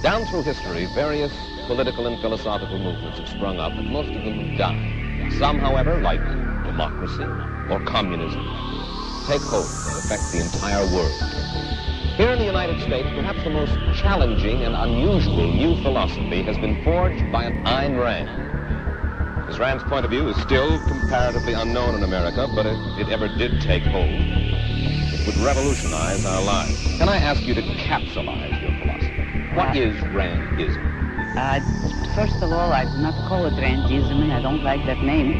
Down through history, various political and philosophical movements have sprung up, and most of them have died. Some, however, like democracy or communism, take hold and affect the entire world. Here in the United States, perhaps the most challenging and unusual new philosophy has been forged by an Ayn Rand. Ms. Rand's point of view is still comparatively unknown in America, but if it ever did take hold, it would revolutionize our lives. Can I ask you to capsulize your philosophy? What is Randism? First of all, I do not call it Randism, and I don't like that name.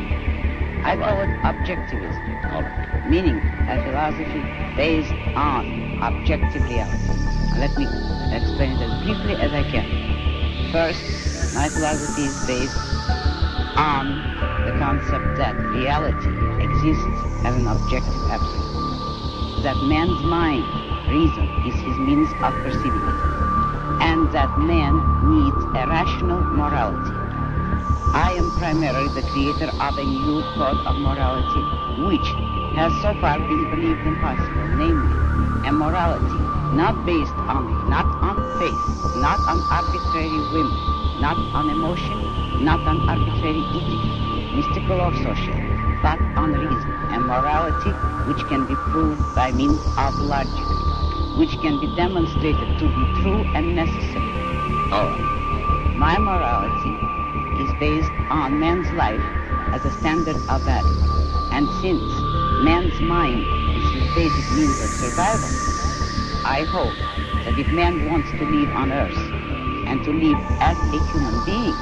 I call it objectivism. All right. Meaning a philosophy based on objective reality. Let me explain it as briefly as I can. First, my philosophy is based on the concept that reality exists as an objective absolute. That man's mind, reason, is his means of perceiving it. And that man needs a rational morality. I am primarily the creator of a new code of morality, which has so far been believed impossible, namely, a morality not based not on faith, not on arbitrary whim, not on emotion, not on arbitrary ethics, mystical or social, but on reason, a morality which can be proved by means of logic, which can be demonstrated to be true and necessary. All right. My morality is based on man's life as a standard of value. And since man's mind is his basic means of survival, I hope that if man wants to live on earth and to live as a human being,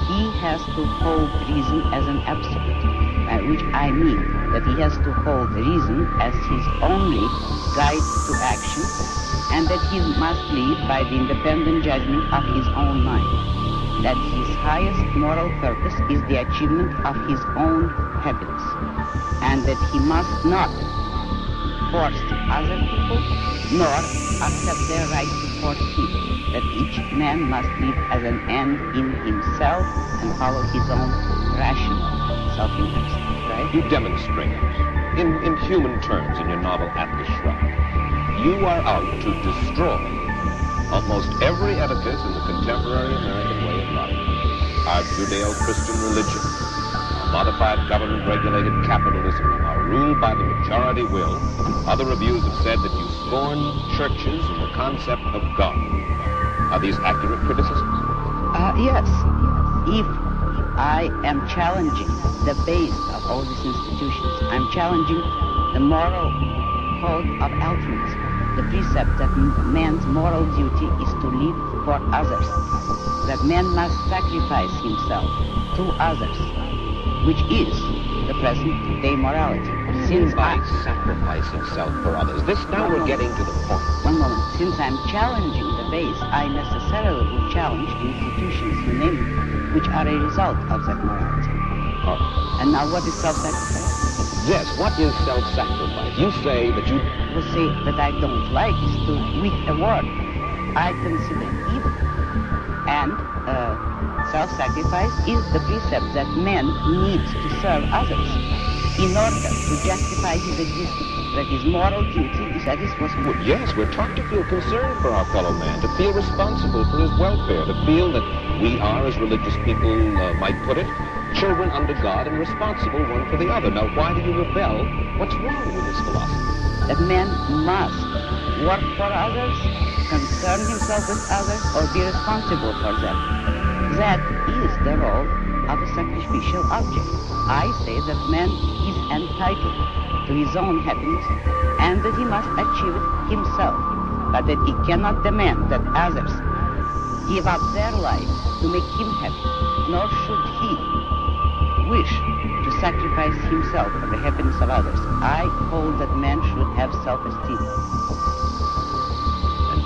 he has to hold reason as an absolute, by which I mean that he has to hold reason as his only guide to action, and that he must live by the independent judgment of his own mind, that his highest moral purpose is the achievement of his own happiness, and that he must not force other people nor accept their right to force him, that each man must live as an end in himself and follow his own rational self-interest. Right? You demonstrate in human terms in your novel Atlas Shrugged. You are out to destroy almost every edifice in the contemporary American way of life. Our Judeo-Christian religion, our modified government-regulated capitalism, our rule by the majority will. Other reviews have said that you scorn churches and the concept of God. Are these accurate criticisms? Yes. If I am challenging the base of all these institutions, I'm challenging the moral code of altruism, the precept that man's moral duty is to live for others, that man must sacrifice himself to others, which is the present-day morality. Since I sacrifice himself for others, now we're getting to the point. One moment. Since I'm challenging the base, I necessarily would challenge the institutions, you name it, which are a result of that morality. Oh. And now what is self-sacrifice? Yes, what is self-sacrifice? You say that you... Will say that I don't like is to, with a word, I consider evil. And self-sacrifice is the precept that man needs to serve others in order to justify his existence, that his moral duty is that is what's good. Yes, we're taught to feel concern for our fellow man, to feel responsible for his welfare, to feel that we are, as religious people might put it, children under God and responsible one for the other. Now, why do you rebel? What's wrong with this philosophy? That man must work for others, concern himself with others, or be responsible for them. That is the role of a sacrificial object. I say that man is entitled to his own happiness and that he must achieve it himself, but that he cannot demand that others give up their life to make him happy, nor should he wish to sacrifice himself for the happiness of others. I hold that man should have self-esteem.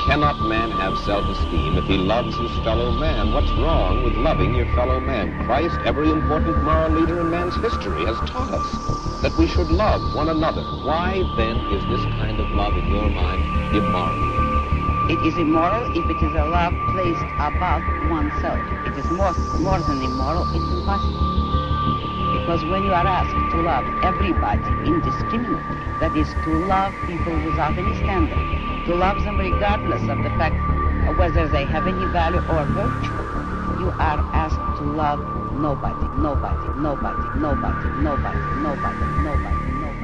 Cannot man have self-esteem if he loves his fellow man? What's wrong with loving your fellow man? Christ, every important moral leader in man's history, has taught us that we should love one another. Why, then, is this kind of love, in your mind, immoral? It is immoral if it is a love placed above oneself. It is more than immoral, it's impossible. Because when you are asked to love everybody indiscriminately, that is, to love people without any standard, to love them regardless of the fact of whether whether they have any value or virtue. You are asked to love nobody, nobody, nobody, nobody, nobody, nobody, nobody, nobody.